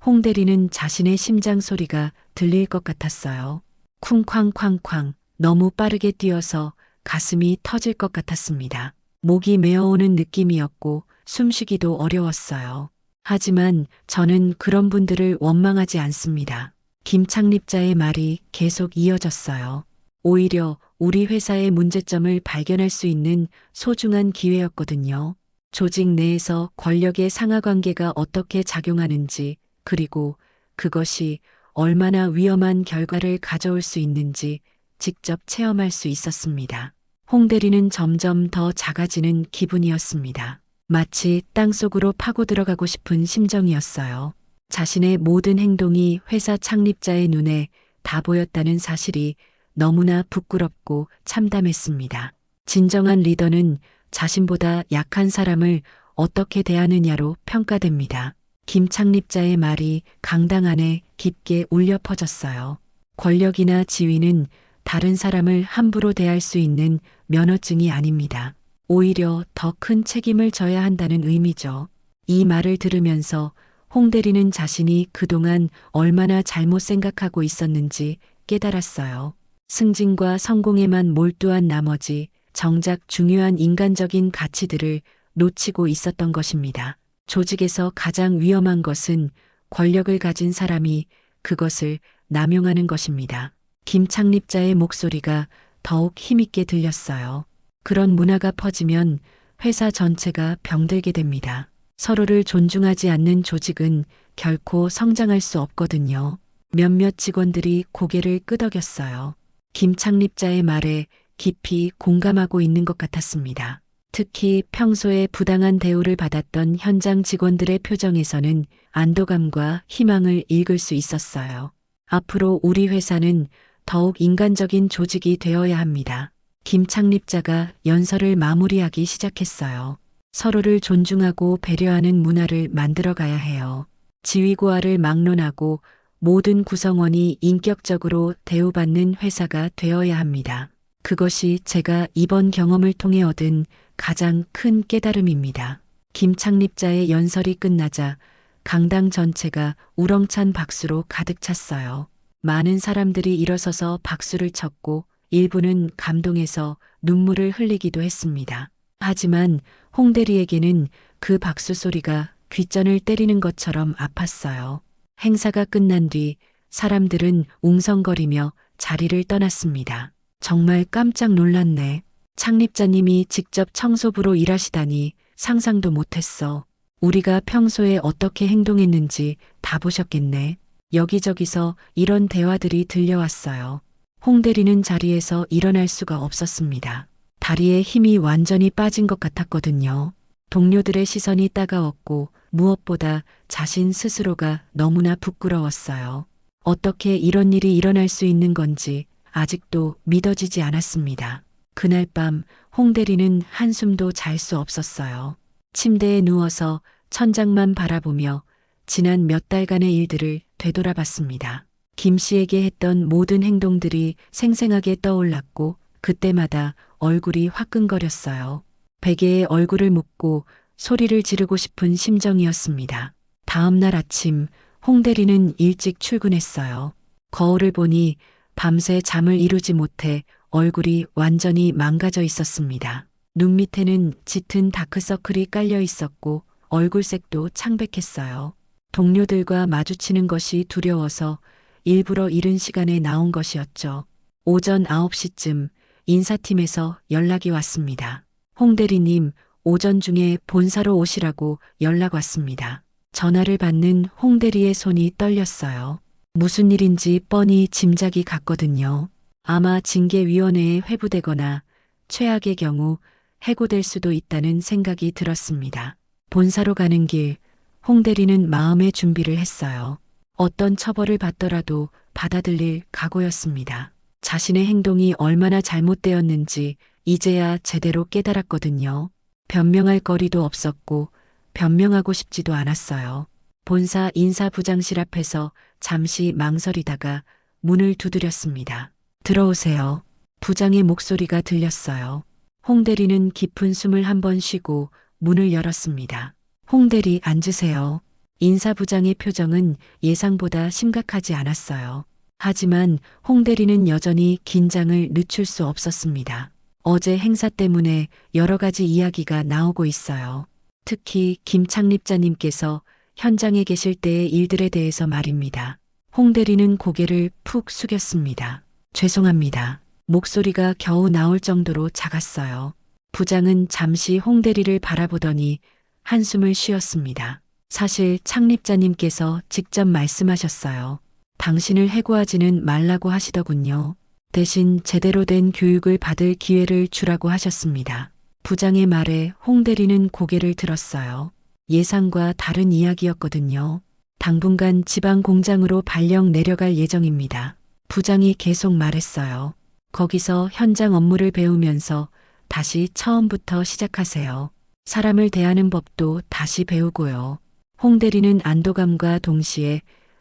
홍 대리는 자신의 심장 소리가 들릴 것 같았어요. 쿵쾅쾅쾅 너무 빠르게 뛰어서 가슴이 터질 것 같았습니다. 목이 메어오는 느낌이었고 숨쉬기도 어려웠어요. 하지만 저는 그런 분들을 원망하지 않습니다. 김 창립자의 말이 계속 이어졌어요. 오히려 우리 회사의 문제점을 발견할 수 있는 소중한 기회였거든요. 조직 내에서 권력의 상하관계가 어떻게 작용하는지, 그리고 그것이 얼마나 위험한 결과를 가져올 수 있는지 직접 체험할 수 있었습니다. 홍 대리는 점점 더 작아지는 기분이었습니다. 마치 땅속으로 파고 들어가고 싶은 심정이었어요. 자신의 모든 행동이 회사 창립자의 눈에 다 보였다는 사실이 너무나 부끄럽고 참담했습니다. 진정한 리더는 자신보다 약한 사람을 어떻게 대하느냐로 평가됩니다. 김 창립자의 말이 강당 안에 깊게 울려 퍼졌어요. 권력이나 지위는 다른 사람을 함부로 대할 수 있는 면허증이 아닙니다. 오히려 더 큰 책임을 져야 한다는 의미죠. 이 말을 들으면서 홍 대리는 자신이 그동안 얼마나 잘못 생각하고 있었는지 깨달았어요. 승진과 성공에만 몰두한 나머지 정작 중요한 인간적인 가치들을 놓치고 있었던 것입니다. 조직에서 가장 위험한 것은 권력을 가진 사람이 그것을 남용하는 것입니다. 김 창립자의 목소리가 더욱 힘있게 들렸어요. 그런 문화가 퍼지면 회사 전체가 병들게 됩니다. 서로를 존중하지 않는 조직은 결코 성장할 수 없거든요. 몇몇 직원들이 고개를 끄덕였어요. 김 창립자의 말에 깊이 공감하고 있는 것 같았습니다. 특히 평소에 부당한 대우를 받았던 현장 직원들의 표정에서는 안도감과 희망을 읽을 수 있었어요. 앞으로 우리 회사는 더욱 인간적인 조직이 되어야 합니다. 김 창립자가 연설을 마무리하기 시작했어요. 서로를 존중하고 배려하는 문화를 만들어 가야 해요. 지위고하를 막론하고 모든 구성원이 인격적으로 대우받는 회사가 되어야 합니다. 그것이 제가 이번 경험을 통해 얻은 가장 큰 깨달음입니다. 김 창립자의 연설이 끝나자 강당 전체가 우렁찬 박수로 가득 찼어요. 많은 사람들이 일어서서 박수를 쳤고 일부는 감동해서 눈물을 흘리기도 했습니다. 하지만 홍 대리에게는 그 박수 소리가 귓전을 때리는 것처럼 아팠어요. 행사가 끝난 뒤 사람들은 웅성거리며 자리를 떠났습니다. 정말 깜짝 놀랐네. 창립자님이 직접 청소부로 일하시다니 상상도 못했어. 우리가 평소에 어떻게 행동했는지 다 보셨겠네. 여기저기서 이런 대화들이 들려왔어요. 홍 대리는 자리에서 일어날 수가 없었습니다. 다리에 힘이 완전히 빠진 것 같았거든요. 동료들의 시선이 따가웠고 무엇보다 자신 스스로가 너무나 부끄러웠어요. 어떻게 이런 일이 일어날 수 있는 건지 아직도 믿어지지 않았습니다. 그날 밤 홍 대리는 한숨도 잘 수 없었어요. 침대에 누워서 천장만 바라보며 지난 몇 달간의 일들을 되돌아봤습니다. 김 씨에게 했던 모든 행동들이 생생하게 떠올랐고 그때마다 얼굴이 화끈거렸어요. 베개에 얼굴을 묻고 소리를 지르고 싶은 심정이었습니다. 다음 날 아침 홍 대리는 일찍 출근했어요. 거울을 보니 밤새 잠을 이루지 못해 얼굴이 완전히 망가져 있었습니다. 눈 밑에는 짙은 다크서클이 깔려 있었고 얼굴색도 창백했어요. 동료들과 마주치는 것이 두려워서 일부러 이른 시간에 나온 것이었죠. 오전 9시쯤 인사팀에서 연락이 왔습니다. 홍 대리님, 오전 중에 본사로 오시라고 연락 왔습니다. 전화를 받는 홍 대리의 손이 떨렸어요. 무슨 일인지 뻔히 짐작이 갔거든요. 아마 징계위원회에 회부되거나 최악의 경우 해고될 수도 있다는 생각이 들었습니다. 본사로 가는 길, 홍 대리는 마음의 준비를 했어요. 어떤 처벌을 받더라도 받아들일 각오였습니다. 자신의 행동이 얼마나 잘못되었는지 이제야 제대로 깨달았거든요. 변명할 거리도 없었고 변명하고 싶지도 않았어요. 본사 인사부장실 앞에서 잠시 망설이다가 문을 두드렸습니다. 들어오세요. 부장의 목소리가 들렸어요. 홍 대리는 깊은 숨을 한번 쉬고 문을 열었습니다. 홍 대리 앉으세요. 인사부장의 표정은 예상보다 심각하지 않았어요. 하지만 홍 대리는 여전히 긴장을 늦출 수 없었습니다. 어제 행사 때문에 여러 가지 이야기가 나오고 있어요. 특히 김 창립자님께서 현장에 계실 때의 일들에 대해서 말입니다. 홍 대리는 고개를 푹 숙였습니다. 죄송합니다. 목소리가 겨우 나올 정도로 작았어요. 부장은 잠시 홍 대리를 바라보더니 한숨을 쉬었습니다. 사실 창립자님께서 직접 말씀하셨어요. 당신을 해고하지는 말라고 하시더군요. 대신 제대로 된 교육을 받을 기회를 주라고 하셨습니다. 부장의 말에 홍 대리는 고개를 들었어요. 예상과 다른 이야기였거든요. 당분간 지방 공장으로 발령 내려갈 예정입니다. 부장이 계속 말했어요. 거기서 현장 업무를 배우면서 다시 처음부터 시작하세요. 사람을 대하는 법도 다시 배우고요. 홍 대리는 안도감과 동시에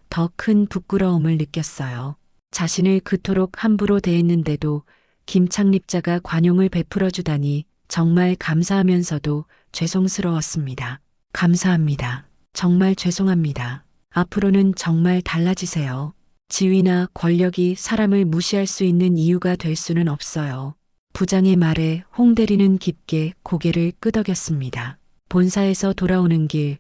더 큰 부끄러움을 느꼈어요. 자신을 그토록 함부로 대했는데도 김창립자가 관용을 베풀어 주다니 정말 감사하면서도 죄송스러웠습니다. 감사합니다. 정말 죄송합니다. 앞으로는 정말 달라지세요. 지위나 권력이 사람을 무시할 수 있는 이유가 될 수는 없어요. 부장의 말에 홍 대리는 깊게 고개를 끄덕였습니다. 본사에서 돌아오는 길,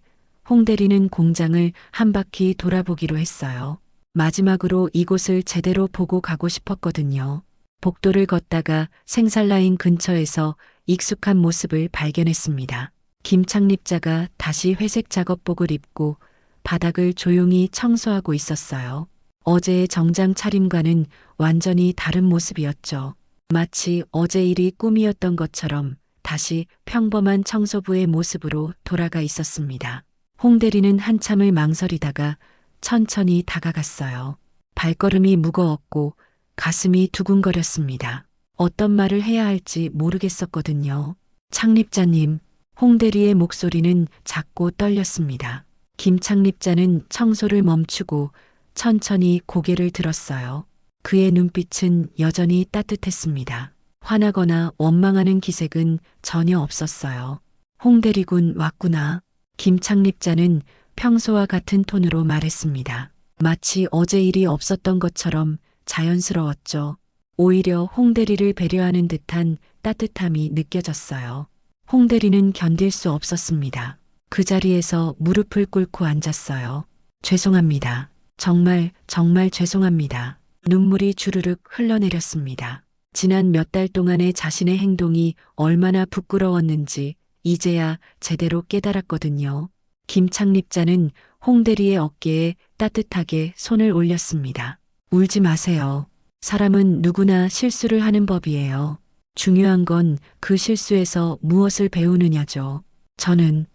홍 대리는 공장을 한 바퀴 돌아보기로 했어요. 마지막으로 이곳을 제대로 보고 가고 싶었거든요. 복도를 걷다가 생산라인 근처에서 익숙한 모습을 발견했습니다. 김창립자가 다시 회색 작업복을 입고 바닥을 조용히 청소하고 있었어요. 어제의 정장 차림과는 완전히 다른 모습이었죠. 마치 어제 일이 꿈이었던 것처럼 다시 평범한 청소부의 모습으로 돌아가 있었습니다. 홍 대리는 한참을 망설이다가 천천히 다가갔어요. 발걸음이 무거웠고 가슴이 두근거렸습니다. 어떤 말을 해야 할지 모르겠었거든요. 창립자님, 홍 대리의 목소리는 작고 떨렸습니다. 김창립자는 청소를 멈추고 천천히 고개를 들었어요. 그의 눈빛은 여전히 따뜻했습니다. 화나거나 원망하는 기색은 전혀 없었어요. 홍 대리군 왔구나. 김창립자는 평소와 같은 톤으로 말했습니다. 마치 어제 일이 없었던 것처럼 자연스러웠죠. 오히려 홍 대리를 배려하는 듯한 따뜻함이 느껴졌어요. 홍 대리는 견딜 수 없었습니다. 그 자리에서 무릎을 꿇고 앉았어요. 죄송합니다. 정말 죄송합니다. 눈물이 주르륵 흘러내렸습니다. 지난 몇 달 동안의 자신의 행동이 얼마나 부끄러웠는지 이제야 제대로 깨달았거든요. 김창립자는 홍 대리의 어깨에 따뜻하게 손을 올렸습니다. 울지 마세요. 사람은 누구나 실수를 하는 법이에요. 중요한 건 그 실수에서 무엇을 배우느냐죠. 저는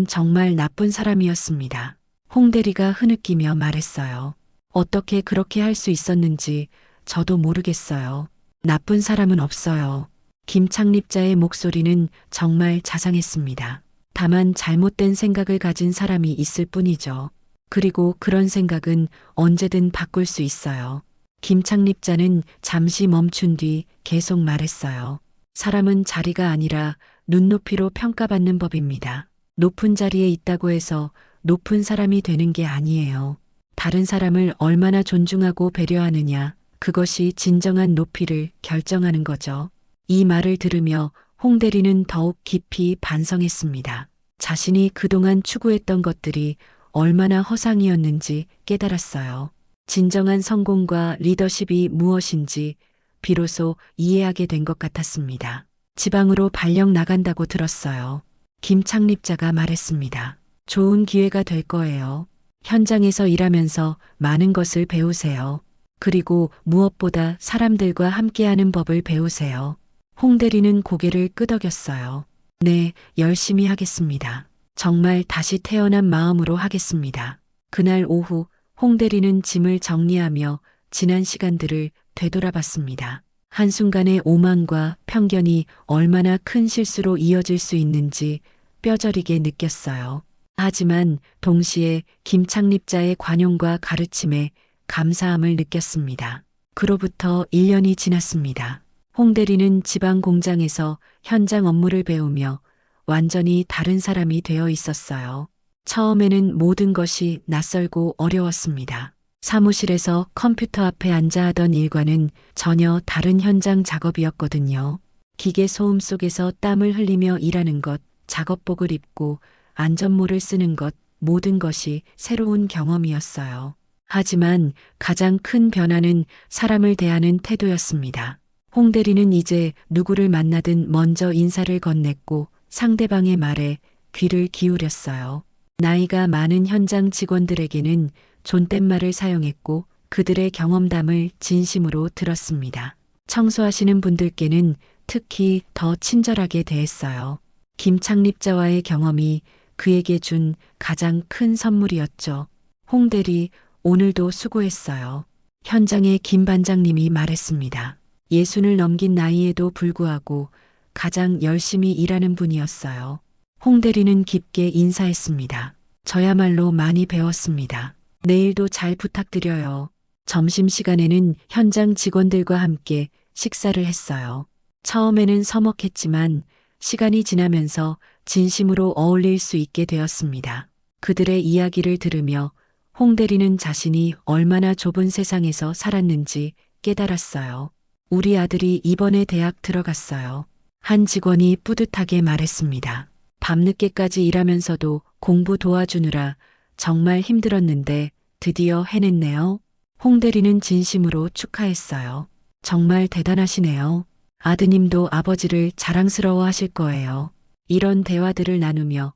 정말 나쁜 사람이었습니다. 홍 대리가 흐느끼며 말했어요. 어떻게 그렇게 할 수 있었는지 저도 모르겠어요. 나쁜 사람은 없어요. 김창립자의 목소리는 정말 자상했습니다. 다만 잘못된 생각을 가진 사람이 있을 뿐이죠. 그리고 그런 생각은 언제든 바꿀 수 있어요. 김창립자는 잠시 멈춘 뒤 계속 말했어요. 사람은 자리가 아니라 눈높이로 평가받는 법입니다. 높은 자리에 있다고 해서 높은 사람이 되는 게 아니에요. 다른 사람을 얼마나 존중하고 배려하느냐, 그것이 진정한 높이를 결정하는 거죠. 이 말을 들으며 홍 대리는 더욱 깊이 반성했습니다. 자신이 그동안 추구했던 것들이 얼마나 허상이었는지 깨달았어요. 진정한 성공과 리더십이 무엇인지 비로소 이해하게 된 것 같았습니다. 지방으로 발령 나간다고 들었어요. 김창립자가 말했습니다. 좋은 기회가 될 거예요. 현장에서 일하면서 많은 것을 배우세요. 그리고 무엇보다 사람들과 함께하는 법을 배우세요. 홍 대리는 고개를 끄덕였어요. 네, 열심히 하겠습니다. 정말 다시 태어난 마음으로 하겠습니다. 그날 오후 홍 대리는 짐을 정리하며 지난 시간들을 되돌아봤습니다. 한순간의 오만과 편견이 얼마나 큰 실수로 이어질 수 있는지 뼈저리게 느꼈어요. 하지만 동시에 김창립자의 관용과 가르침에 감사함을 느꼈습니다. 그로부터 1년이 지났습니다. 홍 대리는 지방 공장에서 현장 업무를 배우며 완전히 다른 사람이 되어 있었어요. 처음에는 모든 것이 낯설고 어려웠습니다. 사무실에서 컴퓨터 앞에 앉아 하던 일과는 전혀 다른 현장 작업이었거든요. 기계 소음 속에서 땀을 흘리며 일하는 것, 작업복을 입고 안전모를 쓰는 것, 모든 것이 새로운 경험이었어요. 하지만 가장 큰 변화는 사람을 대하는 태도였습니다. 홍 대리는 이제 누구를 만나든 먼저 인사를 건넸고 상대방의 말에 귀를 기울였어요. 나이가 많은 현장 직원들에게는 존댓말을 사용했고 그들의 경험담을 진심으로 들었습니다. 청소하시는 분들께는 특히 더 친절하게 대했어요. 김창립자와의 경험이 그에게 준 가장 큰 선물이었죠. 홍 대리, 오늘도 수고했어요. 현장의 김 반장님이 말했습니다. 예순을 넘긴 나이에도 불구하고 가장 열심히 일하는 분이었어요. 홍 대리는 깊게 인사했습니다. 저야말로 많이 배웠습니다. 내일도 잘 부탁드려요. 점심시간에는 현장 직원들과 함께 식사를 했어요. 처음에는 서먹했지만 시간이 지나면서 진심으로 어울릴 수 있게 되었습니다. 그들의 이야기를 들으며 홍 대리는 자신이 얼마나 좁은 세상에서 살았는지 깨달았어요. 우리 아들이 이번에 대학 들어갔어요. 한 직원이 뿌듯하게 말했습니다. 밤늦게까지 일하면서도 공부 도와주느라 정말 힘들었는데 드디어 해냈네요. 홍 대리는 진심으로 축하했어요. 정말 대단하시네요. 아드님도 아버지를 자랑스러워 하실 거예요. 이런 대화들을 나누며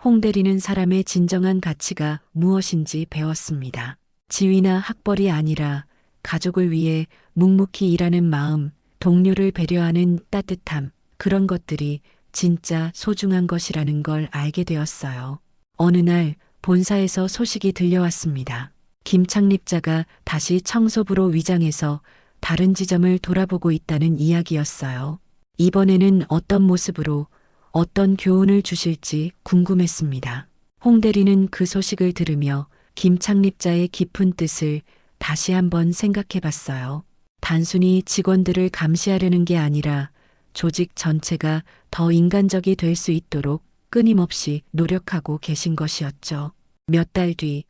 홍 대리는 사람의 진정한 가치가 무엇인지 배웠습니다. 지위나 학벌이 아니라 가족을 위해 묵묵히 일하는 마음, 동료를 배려하는 따뜻함, 그런 것들이 진짜 소중한 것이라는 걸 알게 되었어요. 어느 날 본사에서 소식이 들려왔습니다. 김창립자가 다시 청소부로 위장해서 다른 지점을 돌아보고 있다는 이야기였어요. 이번에는 어떤 모습으로 어떤 교훈을 주실지 궁금했습니다. 홍 대리는 그 소식을 들으며 김창립자의 깊은 뜻을 다시 한번 생각해 봤어요. 단순히 직원들을 감시하려는 게 아니라 조직 전체가 더 인간적이 될 수 있도록 끊임없이 노력하고 계신 것이었죠. 몇 달 뒤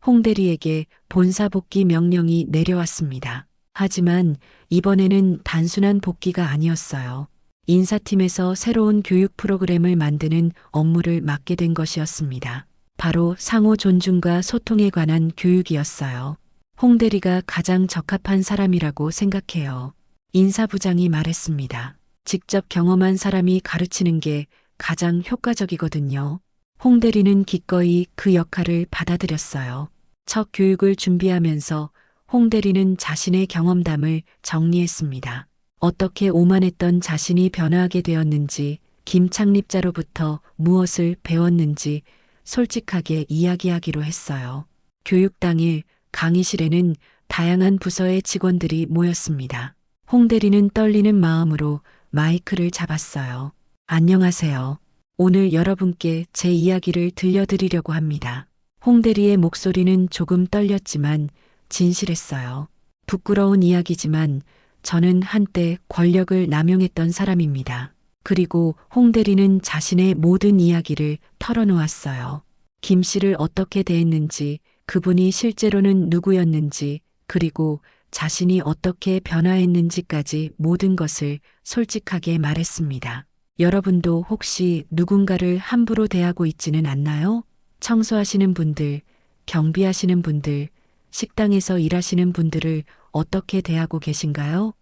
홍 대리에게 본사 복귀 명령이 내려왔습니다. 하지만 이번에는 단순한 복귀가 아니었어요. 인사팀에서 새로운 교육 프로그램을 만드는 업무를 맡게 된 것이었습니다. 바로 상호 존중과 소통에 관한 교육이었어요. 홍 대리가 가장 적합한 사람이라고 생각해요. 인사부장이 말했습니다. 직접 경험한 사람이 가르치는 게 가장 효과적이거든요. 홍 대리는 기꺼이 그 역할을 받아들였어요. 첫 교육을 준비하면서 홍 대리는 자신의 경험담을 정리했습니다. 어떻게 오만했던 자신이 변화하게 되었는지, 김창립자로부터 무엇을 배웠는지 솔직하게 이야기하기로 했어요. 교육 당일 강의실에는 다양한 부서의 직원들이 모였습니다. 홍 대리는 떨리는 마음으로 마이크를 잡았어요. 안녕하세요. 오늘 여러분께 제 이야기를 들려드리려고 합니다. 홍 대리의 목소리는 조금 떨렸지만 진실했어요. 부끄러운 이야기지만 저는 한때 권력을 남용했던 사람입니다. 그리고 홍 대리는 자신의 모든 이야기를 털어놓았어요. 김 씨를 어떻게 대했는지, 그분이 실제로는 누구였는지, 그리고 자신이 어떻게 변화했는지까지 모든 것을 솔직하게 말했습니다. 여러분도 혹시 누군가를 함부로 대하고 있지는 않나요? 청소하시는 분들, 경비하시는 분들, 식당에서 일하시는 분들을 어떻게 대하고 계신가요?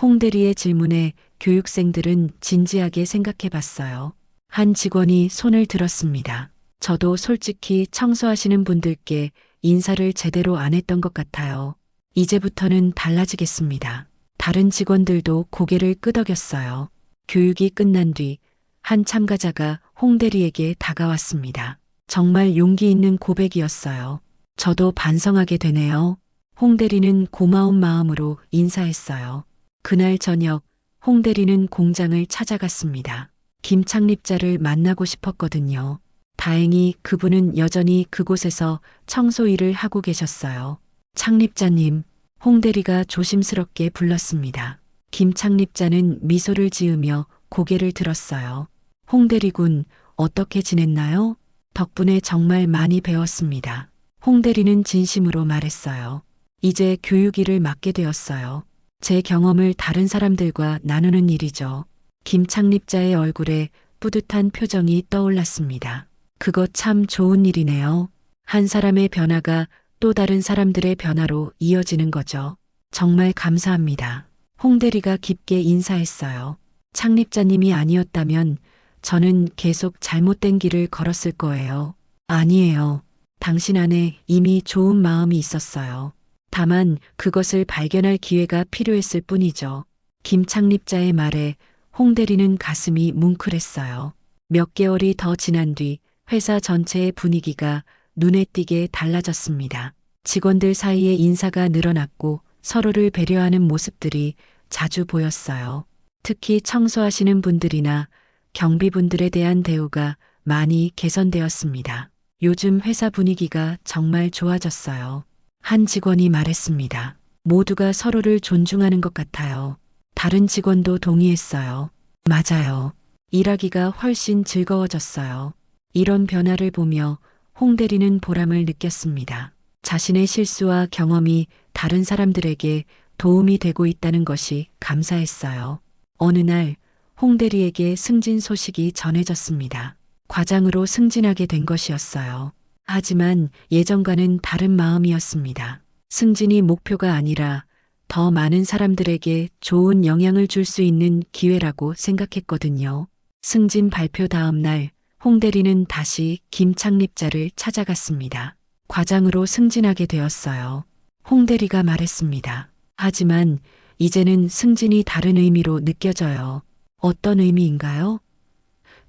홍 대리의 질문에 교육생들은 진지하게 생각해 봤어요. 한 직원이 손을 들었습니다. 저도 솔직히 청소하시는 분들께 인사를 제대로 안 했던 것 같아요. 이제부터는 달라지겠습니다. 다른 직원들도 고개를 끄덕였어요. 교육이 끝난 뒤 한 참가자가 홍 대리에게 다가왔습니다. 정말 용기 있는 고백이었어요. 저도 반성하게 되네요. 홍 대리는 고마운 마음으로 인사했어요. 그날 저녁 홍 대리는 공장을 찾아갔습니다. 김창립자를 만나고 싶었거든요. 다행히 그분은 여전히 그곳에서 청소 일을 하고 계셨어요. 창립자님, 홍 대리가 조심스럽게 불렀습니다. 김창립자는 미소를 지으며 고개를 들었어요. 홍 대리군, 어떻게 지냈나요? 덕분에 정말 많이 배웠습니다. 홍 대리는 진심으로 말했어요. 이제 교육 일을 맡게 되었어요. 제 경험을 다른 사람들과 나누는 일이죠. 김창립자의 얼굴에 뿌듯한 표정이 떠올랐습니다. 그거 참 좋은 일이네요. 한 사람의 변화가 또 다른 사람들의 변화로 이어지는 거죠. 정말 감사합니다. 홍 대리가 깊게 인사했어요. 창립자님이 아니었다면 저는 계속 잘못된 길을 걸었을 거예요. 아니에요. 당신 안에 이미 좋은 마음이 있었어요. 다만 그것을 발견할 기회가 필요했을 뿐이죠. 김창립자의 말에 홍 대리는 가슴이 뭉클했어요. 몇 개월이 더 지난 뒤 회사 전체의 분위기가 눈에 띄게 달라졌습니다. 직원들 사이에 인사가 늘어났고 서로를 배려하는 모습들이 자주 보였어요. 특히 청소하시는 분들이나 경비분들에 대한 대우가 많이 개선되었습니다. 요즘 회사 분위기가 정말 좋아졌어요. 한 직원이 말했습니다. 모두가 서로를 존중하는 것 같아요. 다른 직원도 동의했어요. 맞아요. 일하기가 훨씬 즐거워졌어요. 이런 변화를 보며 홍 대리는 보람을 느꼈습니다. 자신의 실수와 경험이 다른 사람들에게 도움이 되고 있다는 것이 감사했어요. 어느 날 홍 대리에게 승진 소식이 전해졌습니다. 과장으로 승진하게 된 것이었어요. 하지만 예전과는 다른 마음이었습니다. 승진이 목표가 아니라 더 많은 사람들에게 좋은 영향을 줄 수 있는 기회라고 생각했거든요. 승진 발표 다음 날 홍 대리는 다시 김창립자를 찾아갔습니다. 과장으로 승진하게 되었어요. 홍 대리가 말했습니다. 하지만 이제는 승진이 다른 의미로 느껴져요. 어떤 의미인가요?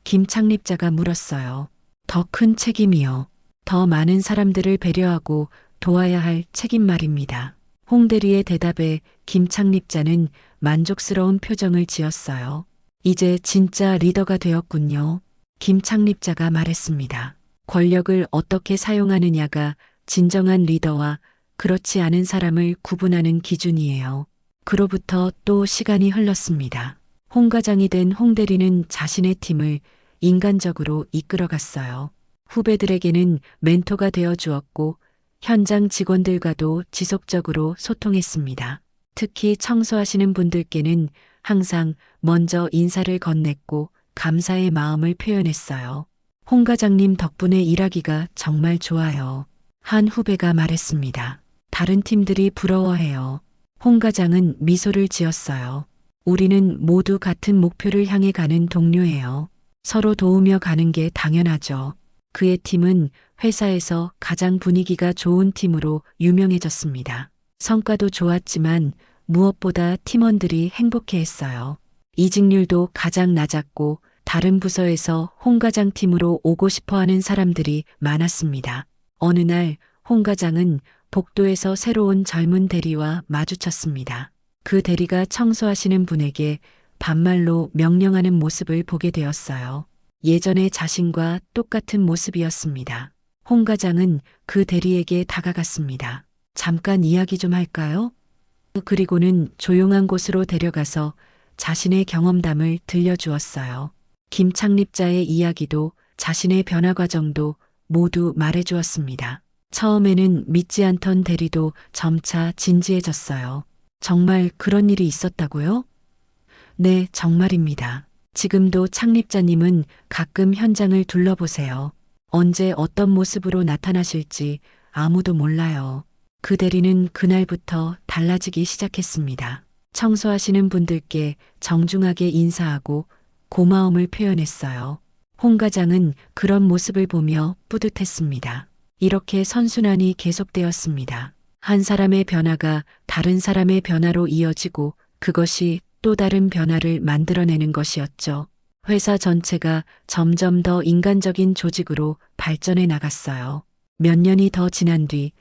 김창립자가 물었어요. 더 큰 책임이요. 더 많은 사람들을 배려하고 도와야 할 책임 말입니다. 홍 대리의 대답에 김창립자는 만족스러운 표정을 지었어요. 이제 진짜 리더가 되었군요. 김창립자가 말했습니다. 권력을 어떻게 사용하느냐가 진정한 리더와 그렇지 않은 사람을 구분하는 기준이에요. 그로부터 또 시간이 흘렀습니다. 홍 과장이 된 홍 대리는 자신의 팀을 인간적으로 이끌어갔어요. 후배들에게는 멘토가 되어 주었고 현장 직원들과도 지속적으로 소통했습니다. 특히 청소하시는 분들께는 항상 먼저 인사를 건넸고 감사의 마음을 표현했어요. 홍 과장님 덕분에 일하기가 정말 좋아요. 한 후배가 말했습니다. 다른 팀들이 부러워해요. 홍 과장은 미소를 지었어요. 우리는 모두 같은 목표를 향해 가는 동료예요. 서로 도우며 가는 게 당연하죠. 그의 팀은 회사에서 가장 분위기가 좋은 팀으로 유명해졌습니다. 성과도 좋았지만 무엇보다 팀원들이 행복해했어요. 이직률도 가장 낮았고 다른 부서에서 홍 과장 팀으로 오고 싶어하는 사람들이 많았습니다. 어느 날 홍 과장은 복도에서 새로운 젊은 대리와 마주쳤습니다. 그 대리가 청소하시는 분에게 반말로 명령하는 모습을 보게 되었어요. 예전의 자신과 똑같은 모습이었습니다. 홍 과장은 그 대리에게 다가갔습니다. 잠깐 이야기 좀 할까요? 그리고는 조용한 곳으로 데려가서 자신의 경험담을 들려주었어요. 김창립자의 이야기도 자신의 변화 과정도 모두 말해주었습니다. 처음에는 믿지 않던 대리도 점차 진지해졌어요. 정말 그런 일이 있었다고요? 네, 정말입니다. 지금도 창립자님은 가끔 현장을 둘러보세요. 언제 어떤 모습으로 나타나실지 아무도 몰라요. 그 대리는 그날부터 달라지기 시작했습니다. 청소하시는 분들께 정중하게 인사하고 고마움을 표현했어요. 홍 과장은 그런 모습을 보며 뿌듯했습니다. 이렇게 선순환이 계속되었습니다. 한 사람의 변화가 다른 사람의 변화로 이어지고 그것이 또 다른 변화를 만들어내는 것이었죠. 회사 전체가 점점 더 인간적인 조직으로 발전해 나갔어요. 몇 년이 더 지난 뒤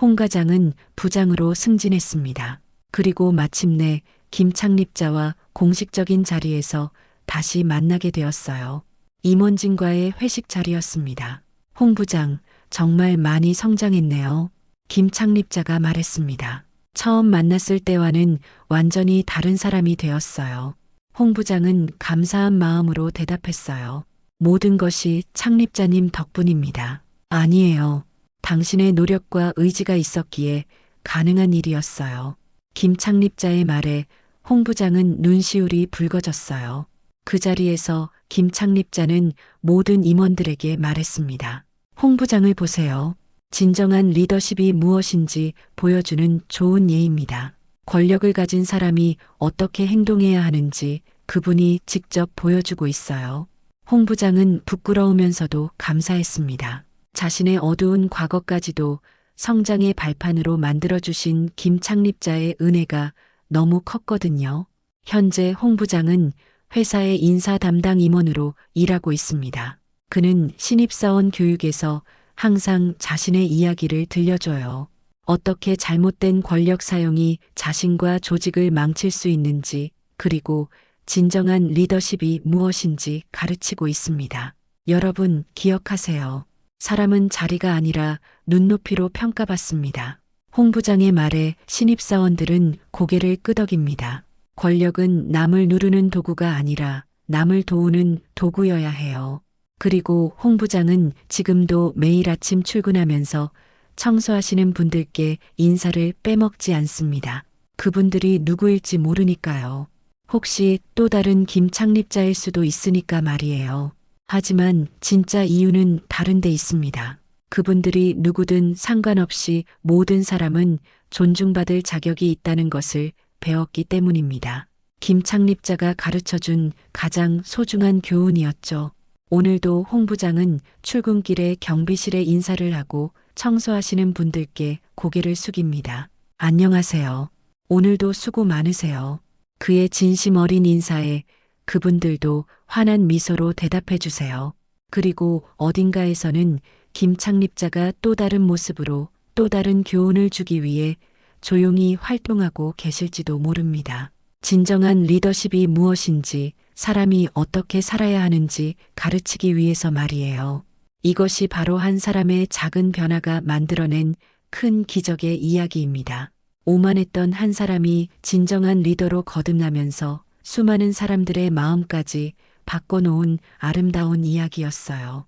홍 과장은 부장으로 승진했습니다. 그리고 마침내 김창립자와 공식적인 자리에서 다시 만나게 되었어요. 임원진과의 회식 자리였습니다. 홍 부장, 정말 많이 성장했네요. 김창립자가 말했습니다. 처음 만났을 때와는 완전히 다른 사람이 되었어요. 홍 부장은 감사한 마음으로 대답했어요. 모든 것이 창립자님 덕분입니다. 아니에요. 당신의 노력과 의지가 있었기에 가능한 일이었어요. 김창립자의 말에 홍 부장은 눈시울이 붉어졌어요. 그 자리에서 김창립자는 모든 임원들에게 말했습니다. 홍 부장을 보세요. 진정한 리더십이 무엇인지 보여주는 좋은 예입니다. 권력을 가진 사람이 어떻게 행동해야 하는지 그분이 직접 보여주고 있어요. 홍 부장은 부끄러우면서도 감사했습니다. 자신의 어두운 과거까지도 성장의 발판으로 만들어주신 김창립자의 은혜가 너무 컸거든요. 현재 홍 부장은 회사의 인사 담당 임원으로 일하고 있습니다. 그는 신입사원 교육에서 항상 자신의 이야기를 들려줘요. 어떻게 잘못된 권력 사용이 자신과 조직을 망칠 수 있는지, 그리고 진정한 리더십이 무엇인지 가르치고 있습니다. 여러분, 기억하세요. 사람은 자리가 아니라 눈높이로 평가받습니다. 홍 부장의 말에 신입사원들은 고개를 끄덕입니다. 권력은 남을 누르는 도구가 아니라 남을 도우는 도구여야 해요. 그리고 홍 부장은 지금도 매일 아침 출근하면서 청소하시는 분들께 인사를 빼먹지 않습니다. 그분들이 누구일지 모르니까요. 혹시 또 다른 김창립자일 수도 있으니까 말이에요. 하지만 진짜 이유는 다른 데 있습니다. 그분들이 누구든 상관없이 모든 사람은 존중받을 자격이 있다는 것을 배웠기 때문입니다. 김창립자가 가르쳐준 가장 소중한 교훈이었죠. 오늘도 홍 부장은 출근길에 경비실에 인사를 하고 청소하시는 분들께 고개를 숙입니다. 안녕하세요. 오늘도 수고 많으세요. 그의 진심 어린 인사에 그분들도 환한 미소로 대답해 주세요. 그리고 어딘가에서는 김창립자가 또 다른 모습으로 또 다른 교훈을 주기 위해 조용히 활동하고 계실지도 모릅니다. 진정한 리더십이 무엇인지, 사람이 어떻게 살아야 하는지 가르치기 위해서 말이에요. 이것이 바로 한 사람의 작은 변화가 만들어낸 큰 기적의 이야기입니다. 오만했던 한 사람이 진정한 리더로 거듭나면서 수많은 사람들의 마음까지 바꿔놓은 아름다운 이야기였어요.